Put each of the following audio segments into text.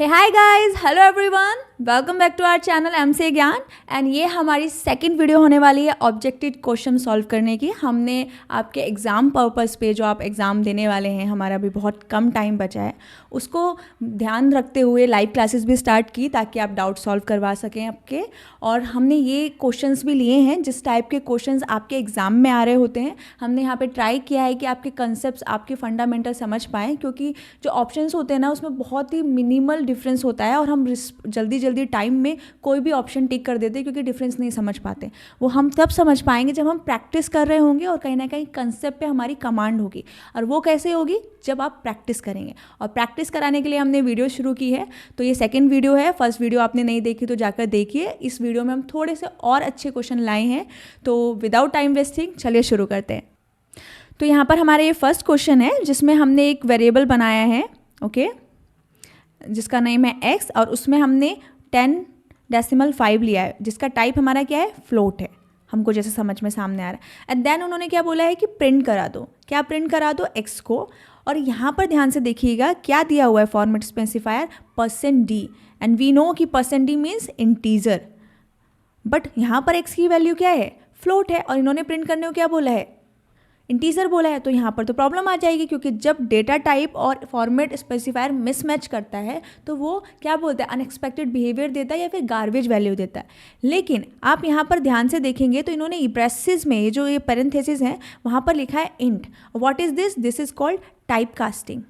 Hey hi guys, hello everyone, welcome back to our channel MC Gyan. And ये हमारी second video होने वाली है ऑब्जेक्टिव क्वेश्चन सॉल्व करने की। हमने आपके एग्ज़ाम पर्पस पे जो आप एग्ज़ाम देने वाले हैं, हमारा भी बहुत कम टाइम बचा है, उसको ध्यान रखते हुए लाइव क्लासेस भी स्टार्ट की ताकि आप डाउट सॉल्व करवा सकें आपके। और हमने ये क्वेश्चंस भी लिए हैं जिस टाइप के क्वेश्चंस आपके एग्ज़ाम में आ रहे होते हैं। हमने यहाँ पे ट्राई किया है कि आपके कंसेप्ट, आपके फंडामेंटल समझ पाएँ, क्योंकि जो ऑप्शंस होते हैं ना उसमें बहुत ही मिनिमल डिफरेंस होता है और हम जल्दी जल्दी टाइम में कोई भी ऑप्शन टिक कर देते हैं क्योंकि डिफरेंस नहीं समझ पाते। वो हम तब समझ पाएंगे जब हम प्रैक्टिस कर रहे होंगे और कहीं ना कहीं कंसेप्ट पे हमारी कमांड होगी। और वो कैसे होगी? जब आप प्रैक्टिस करेंगे। और प्रैक्टिस कराने के लिए हमने वीडियो शुरू की है। तो ये सेकंड वीडियो है। फर्स्ट वीडियो आपने नहीं देखी तो जाकर देखिए। इस वीडियो में हम थोड़े से और अच्छे क्वेश्चन लाए हैं। तो विदाउट टाइम वेस्टिंग चलिए शुरू करते हैं। तो यहाँ पर हमारे ये फर्स्ट क्वेश्चन है जिसमें हमने एक वेरिएबल बनाया है, ओके, जिसका नेम है x, और उसमें हमने 10.5 लिया है जिसका टाइप हमारा क्या है? फ्लोट है। हमको जैसे समझ में सामने आ रहा है। एंड देन उन्होंने क्या बोला है कि प्रिंट करा दो। क्या प्रिंट करा दो? x को। और यहाँ पर ध्यान से देखिएगा क्या दिया हुआ है format specifier %d। And we know कि %d मीन्स इंटीजर, बट यहाँ पर x की वैल्यू क्या है? फ्लोट है। और इन्होंने प्रिंट करने को क्या बोला है? इंटीजर बोला है। तो यहाँ पर तो प्रॉब्लम आ जाएगी क्योंकि जब डेटा टाइप और फॉर्मेट स्पेसिफायर मिसमैच करता है तो वो क्या बोलता है? अनएक्सपेक्टेड बिहेवियर देता है या फिर गार्बेज वैल्यू देता है। लेकिन आप यहाँ पर ध्यान से देखेंगे तो इन्होंने ब्रेसेस में जो ये पैरेंथेसिस है वहाँ पर लिखा है int. What is this? This is called type casting.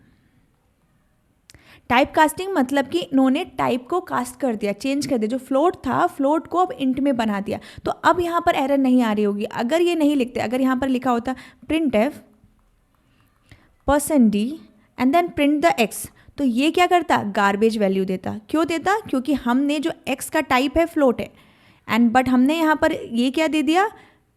Type casting मतलब कि इन्होंने टाइप को कास्ट कर दिया, चेंज कर दिया। जो फ्लोट था, फ्लोट को अब इंट में बना दिया। तो अब यहाँ पर एरर नहीं आ रही होगी अगर ये नहीं लिखते। अगर यहाँ पर लिखा होता printf %d and then print the x, तो ये क्या करता? गार्बेज वैल्यू देता। क्यों देता? क्योंकि हमने जो x का टाइप है फ्लोट है, एंड बट हमने यहाँ पर ये क्या दे दिया?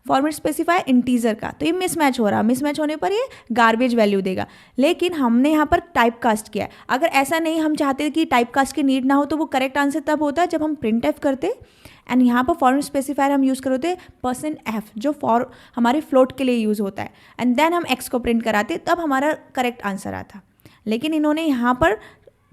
फॉर्मेट स्पेसिफायर इंटीजर का। तो ये मिसमैच हो रहा, मिसमैच होने पर ये गार्बेज वैल्यू देगा। लेकिन हमने यहाँ पर टाइप कास्ट किया है। अगर ऐसा नहीं हम चाहते कि टाइप कास्ट की नीड ना हो तो वो करेक्ट आंसर तब होता है जब हम प्रिंट एफ करते एंड यहाँ पर फॉर्मेट स्पेसिफायर हम यूज़ करते %f जो फॉर हमारे फ्लोट के लिए यूज़ होता है, एंड देन हम x को प्रिंट कराते, तब हमारा करेक्ट आंसर आता। लेकिन इन्होंने यहाँ पर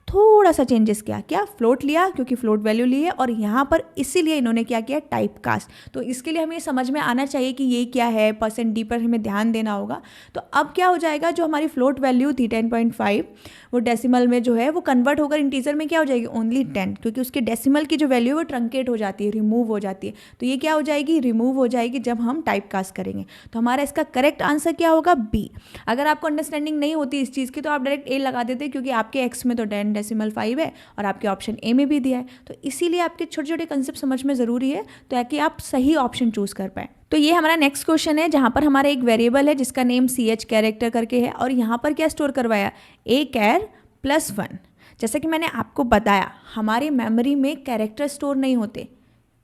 थोड़ा सा चेंजेस किया। क्या? फ्लोट लिया क्योंकि फ्लोट वैल्यू ली है, और यहाँ पर इसीलिए इन्होंने क्या किया? Type cast. तो इसके लिए हमें समझ में आना चाहिए कि ये क्या है। %d पर हमें ध्यान देना होगा। तो अब क्या हो जाएगा? जो हमारी फ्लोट वैल्यू थी 10.5, वो डेसिमल में जो है वो कन्वर्ट होकर इंटीजर में क्या हो जाएगी? ओनली 10, क्योंकि उसके डेसिमल की जो वैल्यू है वो ट्रंकेट हो जाती है, रिमूव हो जाती है। तो ये क्या हो जाएगी? रिमूव हो जाएगी जब हम टाइप कास्ट करेंगे। तो हमारा इसका करेक्ट आंसर क्या होगा? बी। अगर आपको अंडरस्टैंडिंग नहीं होती इस चीज़ की तो आप डायरेक्ट ए लगा देते, क्योंकि आपके एक्स में तो 10.5 है और आपके ऑप्शन ए में भी दिया है। तो इसीलिए आपके छोटे छोटे कंसेप्ट समझ में ज़रूरी है ताकि आप सही ऑप्शन चूज कर पाए। तो ये हमारा नेक्स्ट क्वेश्चन है जहाँ पर हमारा एक वेरिएबल है जिसका नेम ch कैरेक्टर करके है, और यहाँ पर क्या स्टोर करवाया? a_1। जैसा कि मैंने आपको बताया हमारी मेमोरी में कैरेक्टर स्टोर नहीं होते,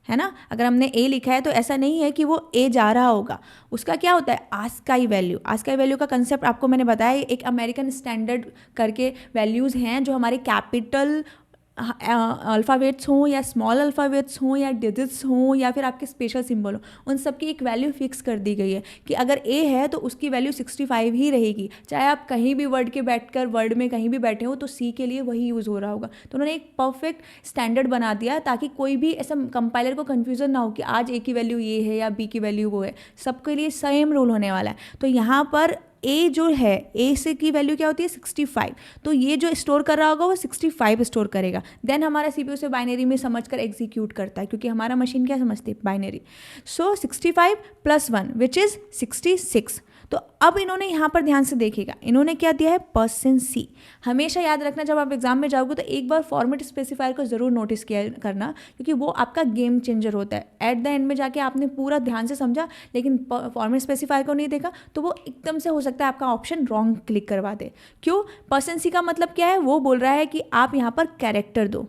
है ना। अगर हमने a लिखा है तो ऐसा नहीं है कि वो a जा रहा होगा। उसका क्या होता है? ASCII value. आस्काई वैल्यू का कंसेप्ट आपको मैंने बताया, एक अमेरिकन स्टैंडर्ड करके वैल्यूज़ हैं जो हमारे कैपिटल अल्फ़ाबेट्स हों या स्मॉल अल्फ़ाबेट्स हों या डिजिट्स हों या फिर आपके स्पेशल सिंबल हो, उन सब की एक वैल्यू फिक्स कर दी गई है कि अगर a है तो उसकी वैल्यू 65 ही रहेगी। चाहे आप कहीं भी वर्ड में कहीं भी बैठे हो तो c के लिए वही यूज़ हो रहा होगा। तो उन्होंने एक परफेक्ट स्टैंडर्ड बना दिया ताकि कोई भी ऐसा कंपाइलर को कन्फ्यूज़न ना हो कि आज a की वैल्यू ये है या b की वैल्यू वो है। सबके लिए सेम रूल होने वाला है। तो यहाँ पर a जो है, a से की वैल्यू क्या होती है? 65। तो ये जो स्टोर कर रहा होगा वो 65 स्टोर करेगा। देन हमारा सीपीयू से बाइनरी में समझकर एग्जीक्यूट करता है, क्योंकि हमारा मशीन क्या समझती है? बाइनरी। So 65 + 1 which is 66। तो अब इन्होंने यहाँ पर ध्यान से देखिएगा, इन्होंने क्या दिया है? %c। हमेशा याद रखना जब आप एग्जाम में जाओगे तो एक बार फॉर्मेट स्पेसिफायर को ज़रूर नोटिस किया करना, क्योंकि वो आपका गेम चेंजर होता है। एट द एंड में जाके आपने पूरा ध्यान से समझा लेकिन फॉर्मेट स्पेसिफायर को नहीं देखा तो वो एकदम से हो सकता है आपका ऑप्शन रॉन्ग क्लिक करवा दे। क्यों? %c का मतलब क्या है? वो बोल रहा है कि आप यहाँ पर कैरेक्टर दो,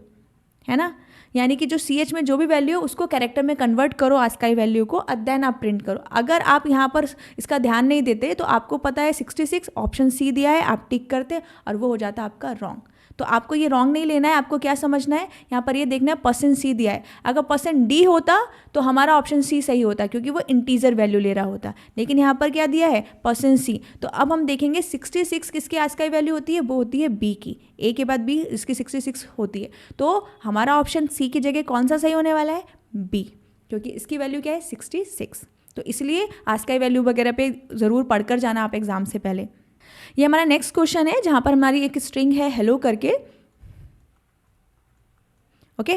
है ना। यानी कि जो ch में जो भी वैल्यू है उसको कैरेक्टर में कन्वर्ट करो, आस्काई वैल्यू को, और देन आप प्रिंट करो। अगर आप यहाँ पर इसका ध्यान नहीं देते तो आपको पता है 66 ऑप्शन सी दिया है, आप टिक करते और वो हो जाता आपका रॉन्ग। तो आपको ये रॉन्ग नहीं लेना है, आपको क्या समझना है, यहाँ पर ये देखना है %c दिया है, अगर %d होता तो हमारा ऑप्शन सी सही होता क्योंकि वो इंटीजर वैल्यू ले रहा होता, लेकिन यहाँ पर क्या दिया है %c। तो अब हम देखेंगे 66 किसकी आस्काई वैल्यू होती है, वो होती है b की, a के बाद b इसकी 66 होती है। तो हमारा ऑप्शन c की जगह कौन सा सही होने वाला है, b, क्योंकि इसकी वैल्यू क्या है 66। तो इसलिए आस्काई वैल्यू वगैरह पे ज़रूर पढ़कर जाना आप एग्जाम से पहले। ये हमारा नेक्स्ट क्वेश्चन है जहाँ पर हमारी एक स्ट्रिंग है हेलो करके, ओके।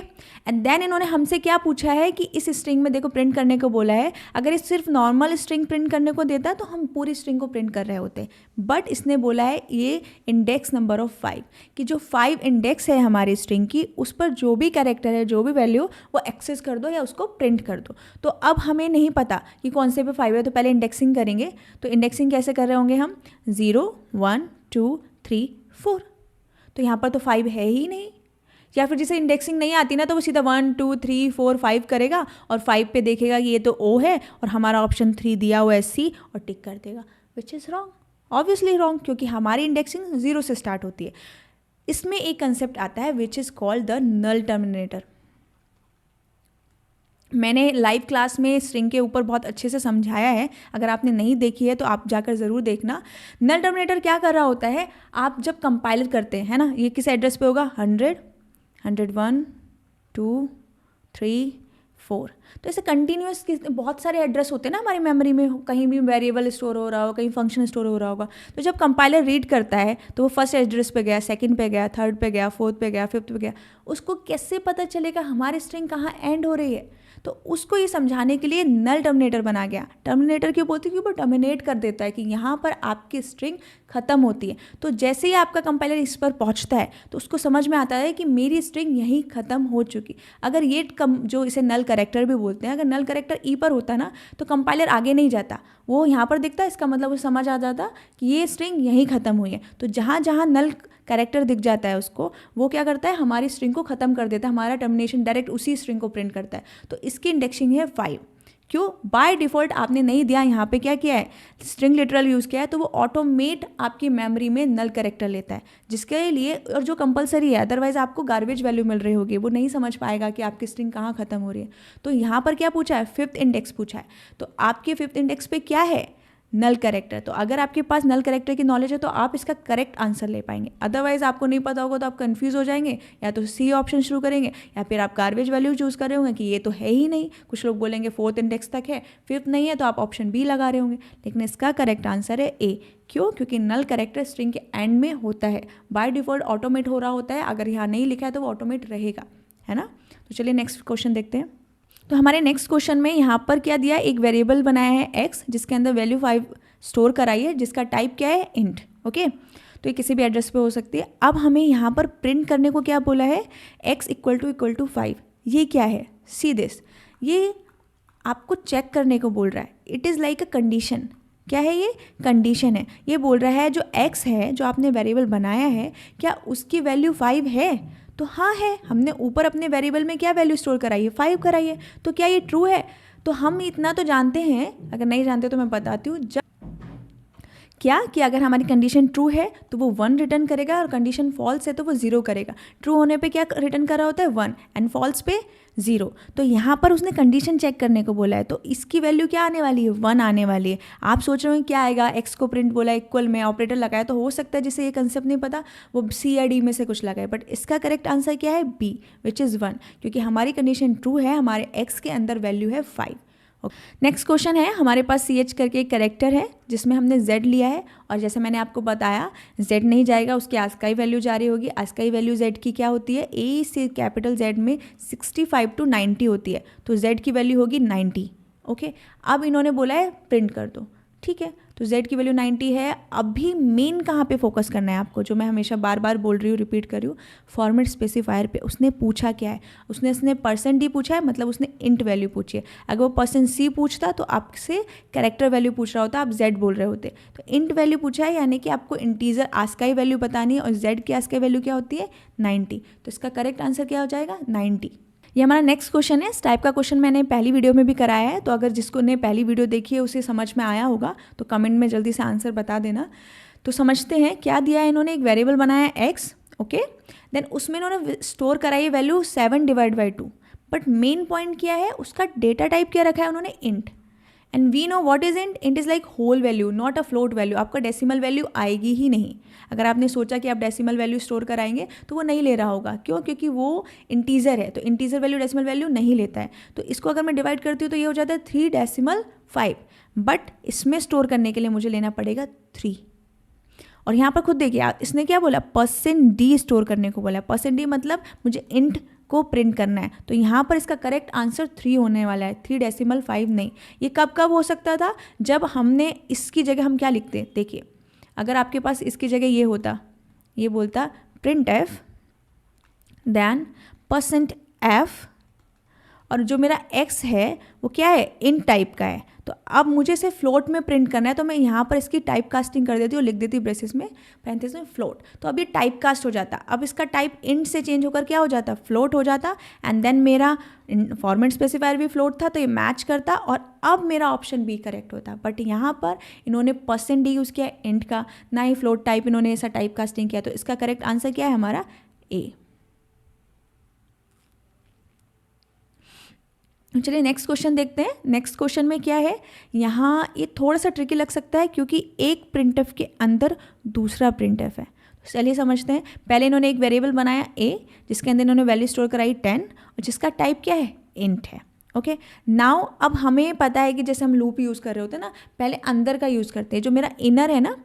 एंड देन इन्होंने हमसे क्या पूछा है कि इस स्ट्रिंग में देखो प्रिंट करने को बोला है, अगर ये सिर्फ नॉर्मल स्ट्रिंग प्रिंट करने को देता तो हम पूरी स्ट्रिंग को प्रिंट कर रहे होते, बट इसने बोला है ये इंडेक्स नंबर ऑफ 5 कि जो 5 इंडेक्स है हमारी स्ट्रिंग की उस पर जो भी कैरेक्टर है, जो भी वैल्यू, वो एक्सेस कर दो या उसको प्रिंट कर दो। तो अब हमें नहीं पता कि कौन से पे 5 है, तो पहले इंडेक्सिंग करेंगे। तो इंडेक्सिंग कैसे कर रहे होंगे हम, 0 1 2 3 4, तो यहाँ पर तो 5 है ही नहीं, या फिर जिसे इंडेक्सिंग नहीं आती ना तो वो सीधा 1 2 3 4 5 करेगा और 5 पे देखेगा कि ये तो O है और हमारा ऑप्शन 3 दिया हुआ है C और टिक कर देगा, which is wrong, obviously wrong, क्योंकि हमारी इंडेक्सिंग 0 से स्टार्ट होती है। इसमें एक कंसेप्ट आता है which is called the null terminator. मैंने लाइव क्लास में स्ट्रिंग के ऊपर बहुत अच्छे से समझाया है, अगर आपने नहीं देखी है तो आप जाकर ज़रूर देखना। नल टर्मिनेटर क्या कर रहा होता है, आप जब कंपाइलर करते हैं ना, ये किस एड्रेस पे होगा, 100 101 2 3 4, तो ऐसे कंटिन्यूस बहुत सारे एड्रेस होते हैं ना हमारी मेमोरी में, कहीं भी वेरिएबल स्टोर हो रहा होगा, कहीं फंक्शन स्टोर हो रहा होगा। तो जब कंपाइलर रीड करता है तो वो फर्स्ट एड्रेस पे गया, सेकंड पे गया, थर्ड पे गया, फोर्थ पे गया, फिफ्थ पे गया, उसको कैसे पता चलेगा हमारी स्ट्रिंग कहाँ एंड हो रही है। तो उसको ये समझाने के लिए नल टर्मिनेटर बना गया। टर्मिनेटर क्यों बोलते हैं, क्योंकि वो टर्मिनेट कर देता है कि यहाँ पर आपकी स्ट्रिंग खत्म होती है। तो जैसे ही आपका कंपाइलर इस पर पहुँचता है तो उसको समझ में आता है कि मेरी स्ट्रिंग यहीं खत्म हो चुकी। अगर ये जो इसे नल कैरेक्टर भी बोलते हैं, अगर नल कैरेक्टर ई पर होता ना तो कंपाइलर आगे नहीं जाता, वो यहाँ पर दिखता है, इसका मतलब वो समझ आ जाता कि ये स्ट्रिंग यहीं खत्म हुई है। तो जहाँ जहाँ नल कैरेक्टर दिख जाता है उसको, वो क्या करता है, हमारी स्ट्रिंग को ख़त्म कर देता है, हमारा टर्मिनेशन डायरेक्ट उसी स्ट्रिंग को प्रिंट करता है। तो इसकी इंडेक्सिंग है 5। क्यों, बाय डिफ़ॉल्ट आपने नहीं दिया, यहाँ पे क्या किया है, स्ट्रिंग लिटरल यूज़ किया है, तो वो ऑटोमेट आपकी मेमोरी में नल कैरेक्टर लेता है, जिसके लिए और जो कंपलसरी है, अदरवाइज आपको गार्बेज वैल्यू मिल रही होगी, वो नहीं समझ पाएगा कि आपकी स्ट्रिंग कहाँ खत्म हो रही है। तो यहाँ पर क्या पूछा है, 5th इंडेक्स पूछा है। तो आपके 5th इंडेक्स पे क्या है, नल कैरेक्टर। तो अगर आपके पास नल कैरेक्टर की नॉलेज है तो आप इसका करेक्ट आंसर ले पाएंगे, अदरवाइज आपको नहीं पता होगा तो आप कंफ्यूज हो जाएंगे, या तो सी ऑप्शन शुरू करेंगे या फिर आप गार्बेज वैल्यू चूज़ कर रहे होंगे कि ये तो है ही नहीं। कुछ लोग बोलेंगे 4th इंडेक्स तक है, 5th नहीं है, तो आप ऑप्शन बी लगा रहे होंगे, लेकिन इसका करेक्ट आंसर है ए। क्यों, क्योंकि नल कैरेक्टर स्ट्रिंग के एंड में होता है, बाय डिफॉल्ट ऑटोमेट हो रहा होता है, अगर यहाँ नहीं लिखा है तो वो ऑटोमेट रहेगा, है ना। तो चलिए नेक्स्ट क्वेश्चन देखते हैं। तो हमारे नेक्स्ट क्वेश्चन में यहाँ पर क्या दिया, एक वेरिएबल बनाया है x, जिसके अंदर वैल्यू 5 स्टोर कराई है, जिसका टाइप क्या है, इंट, ओके। तो ये किसी भी एड्रेस पे हो सकती है। अब हमें यहाँ पर प्रिंट करने को क्या बोला है, x = 5। ये क्या है, सी दिस, ये आपको चेक करने को बोल रहा है, it is like a condition. क्या है ये, कंडीशन है। ये बोल रहा है जो x है, जो आपने वेरिएबल बनाया है, क्या उसकी वैल्यू 5 है। तो हाँ है, हमने ऊपर अपने वेरिएबल में क्या वैल्यू स्टोर कराई है, 5 कराई है, तो क्या ये ट्रू है। तो हम इतना तो जानते हैं, अगर नहीं जानते तो मैं बताती हूँ, जब क्या कि अगर हमारी कंडीशन ट्रू है तो वो 1 रिटर्न करेगा और कंडीशन फॉल्स है तो वो 0 करेगा। ट्रू होने पे क्या रिटर्न कर रहा होता है, 1, एंड फॉल्स पे 0। तो यहाँ पर उसने कंडीशन चेक करने को बोला है, तो इसकी वैल्यू क्या आने वाली है, 1 आने वाली है। आप सोच रहे हो क्या आएगा, x को प्रिंट बोला, इक्वल में ऑपरेटर लगाया, तो हो सकता है जिसे ये कंसेप्ट नहीं पता वो सी या डी में से कुछ लगाए, बट इसका करेक्ट आंसर क्या है, बी, विच इज़ 1, क्योंकि हमारी कंडीशन ट्रू है, हमारे x के अंदर वैल्यू है 5। नेक्स्ट क्वेश्चन है, हमारे पास CH करके एक कैरेक्टर है जिसमें हमने Z लिया है, और जैसे मैंने आपको बताया Z नहीं जाएगा, उसकी आस्काई वैल्यू जारी होगी। आस्काई वैल्यू Z की क्या होती है, A से कैपिटल Z में 65 to 90 होती है, तो Z की वैल्यू होगी 90, ओके। अब इन्होंने बोला है प्रिंट कर दो, ठीक है, तो Z की वैल्यू 90 है। अभी मेन कहाँ पे फोकस करना है आपको, जो मैं हमेशा बार बार बोल रही हूँ, रिपीट कर रही हूँ, फॉर्मेट स्पेसिफायर पे। उसने पूछा क्या है, उसने %d पूछा है, मतलब उसने इंट वैल्यू पूछी है। अगर वो %c पूछता तो आपसे कैरेक्टर वैल्यू पूछ रहा होता, आप Z बोल रहे होते। तो इंट वैल्यू पूछा है, यानी कि आपको इंटीजर आस्काई वैल्यू बतानी है, और Z की आस्काई वैल्यू क्या होती है, 90। तो इसका करेक्ट आंसर क्या हो जाएगा, 90। ये हमारा नेक्स्ट क्वेश्चन है। इस टाइप का क्वेश्चन मैंने पहली वीडियो में भी कराया है, तो अगर जिसको ने पहली वीडियो देखी है उसे समझ में आया होगा तो कमेंट में जल्दी से आंसर बता देना। तो समझते हैं क्या दिया है इन्होंने, एक वेरिएबल बनाया है x, ओके। देन उसमें इन्होंने स्टोर कराई वैल्यू 7/2, बट मेन पॉइंट क्या है, उसका डेटा टाइप क्या रखा है उन्होंने, int. And we know what is int, int is like whole value not a float value. आपका डेसिमल वैल्यू आएगी ही नहीं। अगर आपने सोचा कि आप डेसिमल वैल्यू स्टोर कराएंगे तो वो नहीं ले रहा होगा, क्यों, क्योंकि वो इंटीजर है, तो इंटीजर वैल्यू डेसिमल वैल्यू नहीं लेता है। तो इसको अगर मैं डिवाइड करती हूँ तो ये हो जाता है 3.5, बट इसमें स्टोर करने के लिए मुझे लेना पड़ेगा 3। और यहाँ पर खुद देखिए इसने क्या बोला, %d स्टोर करने को बोला। %d मतलब मुझे इंट को प्रिंट करना है, तो यहाँ पर इसका करेक्ट आंसर 3 होने वाला है, 3.5 नहीं। ये कब कब हो सकता था, जब हमने इसकी जगह हम क्या लिखते, देखिए अगर आपके पास इसकी जगह ये होता, ये बोलता printf देन %f, और जो मेरा x है वो क्या है, int टाइप का है। तो अब मुझे इसे फ्लोट में प्रिंट करना है, तो मैं यहाँ पर इसकी टाइप कास्टिंग कर देती हूँ, लिख देती हूँ ब्रेसेस में, पैरेंथेसिस में फ्लोट। तो अब ये टाइप कास्ट हो जाता, अब इसका टाइप इंट से चेंज होकर क्या हो जाता, फ्लोट हो जाता। एंड देन मेरा फॉर्मेट स्पेसिफायर भी फ्लोट था, तो ये मैच करता, और अब मेरा ऑप्शन बी करेक्ट होता। बट यहाँ पर इन्होंने %d यूज़ किया इंट का, ना ही फ्लोट टाइप इन्होंने ऐसा टाइप कास्टिंग किया, तो इसका करेक्ट आंसर क्या है हमारा, ए। चलिए नेक्स्ट क्वेश्चन देखते हैं। नेक्स्ट क्वेश्चन में क्या है, यहाँ ये थोड़ा सा ट्रिकी लग सकता है क्योंकि एक प्रिंटफ के अंदर दूसरा प्रिंटफ है। तो चलिए समझते हैं। पहले इन्होंने एक वेरिएबल बनाया a, जिसके अंदर इन्होंने वैल्यू स्टोर कराई 10, और जिसका टाइप क्या है, इंट है। ओके, नाउ अब हमें पता है कि जैसे हम लूप यूज़ कर रहे होते हैं ना, पहले अंदर का यूज़ करते हैं, जो मेरा इनर है ना,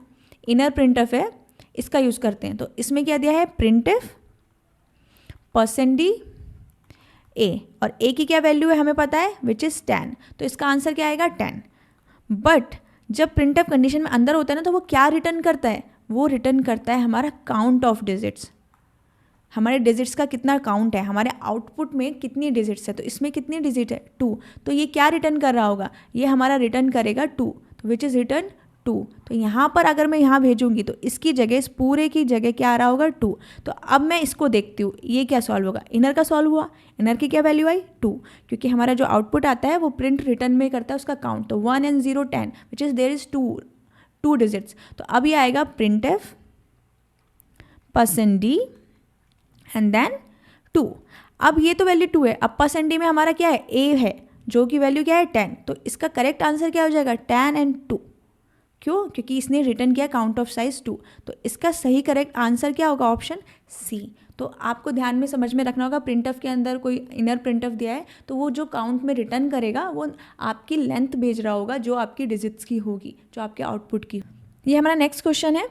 इनर प्रिंटफ है, इसका यूज़ करते हैं। तो इसमें क्या दिया है, printf %d a, और a की क्या वैल्यू है हमें पता है, विच इज़ 10, तो इसका आंसर क्या आएगा 10। बट जब प्रिंटफ कंडीशन में अंदर होता है ना, तो वो क्या रिटर्न करता है, वो रिटर्न करता है हमारा काउंट ऑफ डिजिट्स, हमारे डिजिट्स का कितना काउंट है, हमारे आउटपुट में कितनी डिजिट्स है। तो इसमें कितनी डिजिट है, 2, तो ये क्या रिटर्न कर रहा होगा, ये हमारा रिटर्न करेगा 2, तो विच इज़ रिटर्न 2। तो यहाँ पर अगर मैं यहाँ भेजूंगी तो इसकी जगह, इस पूरे की जगह क्या आ रहा होगा, 2। तो अब मैं इसको देखती हूँ, ये क्या सॉल्व होगा, इनर का सॉल्व हुआ, इनर की क्या वैल्यू आई 2, क्योंकि हमारा जो आउटपुट आता है वो प्रिंट रिटर्न में करता है उसका काउंट, तो 1 and 0 10, which is there is 2 digits. तो अब ये आएगा printf %d एंड देन 2। अब ये तो वैल्यू 2 है, अब %d में हमारा क्या है, a है, जो कि वैल्यू क्या है 10, तो इसका करेक्ट आंसर क्या हो जाएगा, 10 and 2। क्यों, क्योंकि इसने रिटर्न किया काउंट ऑफ साइज 2, तो इसका सही करेक्ट आंसर क्या होगा, ऑप्शन सी। तो आपको ध्यान में समझ में रखना होगा, प्रिंटफ के अंदर कोई इनर प्रिंटफ दिया है तो वो जो काउंट में रिटर्न करेगा वो आपकी लेंथ भेज रहा होगा, जो आपकी डिजिट्स की होगी, जो आपके आउटपुट की। ये हमारा नेक्स्ट क्वेश्चन है।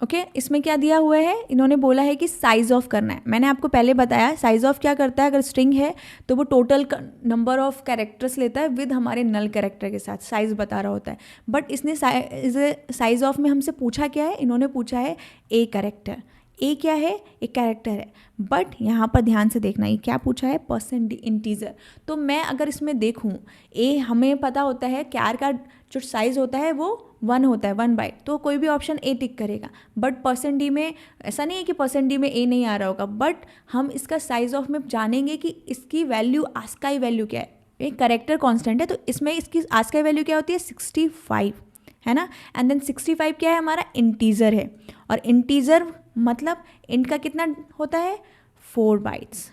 ओके, इसमें क्या दिया हुआ है, इन्होंने बोला है कि साइज़ ऑफ करना है। मैंने आपको पहले बताया साइज़ ऑफ क्या करता है, अगर स्ट्रिंग है तो वो टोटल नंबर ऑफ कैरेक्टर्स लेता है विद हमारे नल कैरेक्टर के साथ, साइज़ बता रहा होता है। बट इसने साइज़ ऑफ में हमसे पूछा क्या है, इन्होंने पूछा है ए कैरेक्टर। ए क्या है, एक कैरेक्टर है, बट यहाँ पर ध्यान से देखना, ये क्या पूछा है, % इंटीजर। तो मैं अगर इसमें देखूँ, ए हमें पता होता है कैर का जो साइज़ होता है वो 1 होता है, 1 बाइट, तो कोई भी ऑप्शन ए टिक करेगा। बट %d में ऐसा नहीं है कि %d में ए नहीं आ रहा होगा, बट हम इसका साइज़ ऑफ में जानेंगे कि इसकी वैल्यू, आस्काई वैल्यू क्या है। एक करेक्टर कांस्टेंट है, तो इसमें इसकी आस्काई वैल्यू क्या होती है, 65 है ना। एंड देन 65 क्या है, हमारा इंटीजर है, और इंटीजर मतलब इंट का कितना होता है, 4 बाइट्स।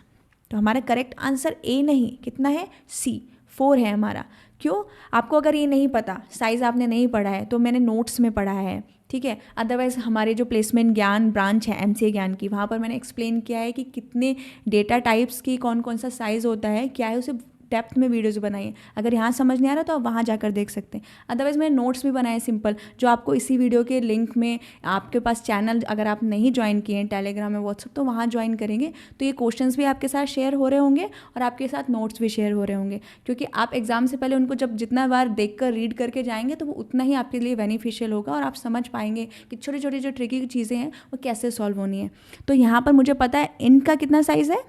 तो हमारा करेक्ट आंसर ए नहीं, कितना है, सी, 4 है हमारा। क्यों, आपको अगर ये नहीं पता, साइज़ आपने नहीं पढ़ा है, तो मैंने नोट्स में पढ़ा है, ठीक है। अदरवाइज़ हमारे जो प्लेसमेंट ज्ञान ब्रांच है MCA ज्ञान की, वहाँ पर मैंने एक्सप्लेन किया है कि कितने डेटा टाइप्स की कौन कौन सा साइज़ होता है, क्या है, उसे डेप्थ में वीडियोज़ बनाई है। अगर यहाँ समझ नहीं आ रहा तो आप वहाँ जाकर देख सकते हैं। अदरवाइज़ मैंने नोट्स भी बनाए सिंपल, जो आपको इसी वीडियो के लिंक में, आपके पास चैनल अगर आप नहीं ज्वाइन किए हैं टेलीग्राम में, व्हाट्सअप, तो वहाँ ज्वाइन करेंगे तो ये क्वेश्चंस भी आपके साथ शेयर हो रहे होंगे और आपके साथ नोट्स भी शेयर हो रहे होंगे, क्योंकि आप एग्जाम से पहले उनको जब जितना बार देख कर रीड करके जाएंगे तो वो उतना ही आपके लिए बेनिफिशियल होगा, और आप समझ पाएंगे कि छोटी छोटी जो ट्रिकी चीज़ें हैं वो कैसे सॉल्व होनी है। तो यहाँ पर मुझे पता है इंट का कितना साइज़ है,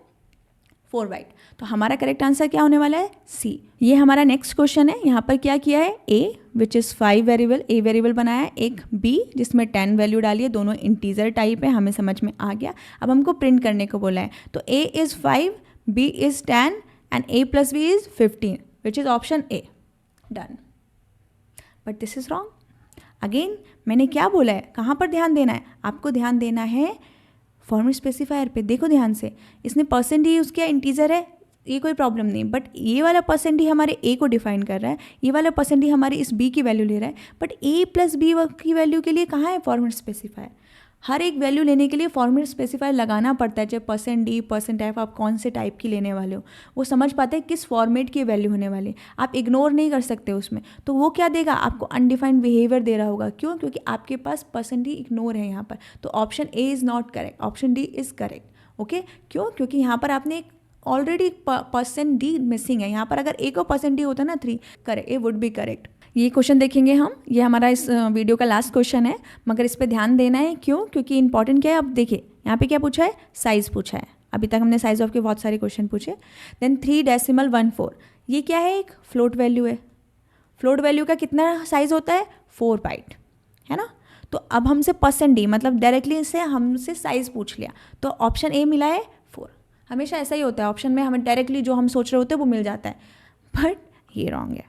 4 बाइट, तो हमारा करेक्ट आंसर क्या होने वाला है, सी। ये हमारा नेक्स्ट क्वेश्चन है। यहाँ पर क्या किया है, A which is 5 variable, A variable बनाया है, एक बी जिसमें 10 वैल्यू डाली है, दोनों इंटीजर टाइप है, हमें समझ में आ गया। अब हमको प्रिंट करने को बोला है, तो a is 5, b is 10 and a + b is 15, which is option A, done. But this is wrong. Again मैंने क्या बोला है, कहाँ पर ध्यान देना है, आपको ध्यान देना है फॉर्मेट स्पेसिफायर पे देखो ध्यान से, इसने परसेंट यूज़ किया, इंटीजर है, ये कोई प्रॉब्लम नहीं, बट ये वाला परसेंट ही हमारे ए को डिफाइन कर रहा है, ये वाला परसेंट ही हमारी इस बी की वैल्यू ले रहा है, बट ए प्लस बी की वैल्यू के लिए कहाँ है फॉर्मेट स्पेसिफायर? हर एक वैल्यू लेने के लिए फॉर्मेट स्पेसिफायर लगाना पड़ता है, चाहे परसेंट डी परसेंट एफ आप कौन से टाइप की लेने वाले हो, वो समझ पाते हैं किस फॉर्मेट की वैल्यू होने वाली है, आप इग्नोर नहीं कर सकते उसमें। तो वो क्या देगा आपको? अनडिफाइंड बिहेवियर दे रहा होगा। क्यों? क्योंकि आपके पास परसेंट डी इग्नोर है यहाँ पर, तो option A is not correct, option D is correct. Okay, क्यों? क्योंकि यहाँ पर आपने एक ऑलरेडी परसेंट डी मिसिंग है, यहाँ पर अगर ए को परसेंट डी होता ना 3 correct, A would be correct. ये क्वेश्चन देखेंगे हम, ये हमारा इस वीडियो का लास्ट क्वेश्चन है, मगर इस पर ध्यान देना है। क्यों? क्योंकि इंपॉर्टेंट क्या है, अब देखिए यहाँ पे क्या पूछा है, साइज़ पूछा है। अभी तक हमने साइज ऑफ के बहुत सारे क्वेश्चन पूछे। देन 3.14, ये क्या है, एक फ्लोट वैल्यू है। फ्लोट वैल्यू का कितना साइज होता है, 4 बाइट, है ना। तो अब हमसे परसेंट डी मतलब डायरेक्टली इससे हमसे साइज पूछ लिया, तो ऑप्शन ए मिला है 4। हमेशा ऐसा ही होता है, ऑप्शन में हमें डायरेक्टली जो हम सोच रहे होते हैं वो मिल जाता है, बट ये रॉन्ग है।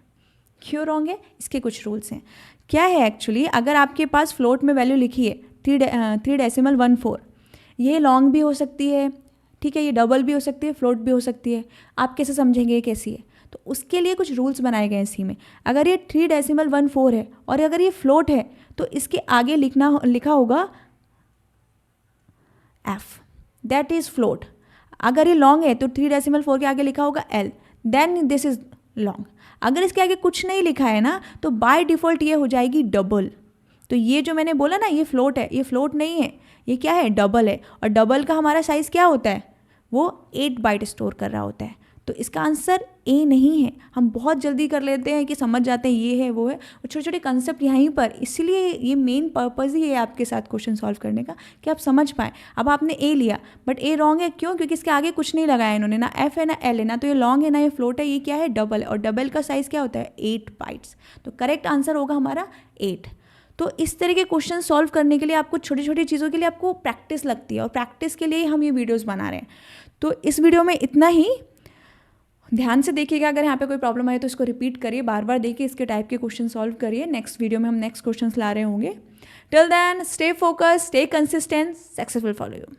क्यों रॉन्ग है? इसके कुछ रूल्स हैं। क्या है एक्चुअली, अगर आपके पास फ्लोट में वैल्यू लिखी है 3.14, ये लॉन्ग भी हो सकती है, ठीक है, ये डबल भी हो सकती है, फ्लोट भी हो सकती है। आप कैसे समझेंगे ये कैसी है? तो उसके लिए कुछ रूल्स बनाए गए हैं इसी में। अगर ये 3.14 है और अगर ये फ्लोट है तो इसके आगे लिखा होगा एफ, दैट इज़ फ्लोट। अगर ये लॉन्ग है तो 3.4 के आगे लिखा होगा L, then this is long. अगर इसके आगे कुछ नहीं लिखा है ना तो बाय डिफ़ॉल्ट ये हो जाएगी डबल। तो ये जो मैंने बोला ना, ये फ्लोट है, ये फ्लोट नहीं है, ये क्या है, डबल है। और डबल का हमारा साइज़ क्या होता है, वो 8 बाइट स्टोर कर रहा होता है। तो इसका आंसर ए नहीं है। हम बहुत जल्दी कर लेते हैं कि समझ जाते हैं ये है वो है, और छोटे छोटे कंसेप्ट यहीं पर, इसलिए ये मेन पर्पज़ ही है आपके साथ क्वेश्चन सॉल्व करने का कि आप समझ पाएँ। अब आपने ए लिया बट ए रॉन्ग है, क्यों? क्योंकि इसके आगे कुछ नहीं लगाया इन्होंने, ना एफ है ना एल है, ना तो ये लॉन्ग है ना ये फ्लोट है, ये क्या है, डबल है। और डबल का साइज़ क्या होता है, 8 बाइट्स। तो करेक्ट आंसर होगा हमारा 8। तो इस तरह के क्वेश्चन सॉल्व करने के लिए आपको छोटी छोटी चीज़ों के लिए आपको प्रैक्टिस लगती है, और प्रैक्टिस के लिए हम ये वीडियोज़ बना रहे हैं। तो इस वीडियो में इतना ही, ध्यान से देखिएगा। अगर यहाँ पे कोई प्रॉब्लम आए तो इसको रिपीट करिए, बार बार देखिए, इसके टाइप के क्वेश्चन सॉल्व करिए। नेक्स्ट वीडियो में हम नेक्स्ट क्वेश्चंस ला रहे होंगे। Till then stay focus, stay consistent, successful follow you.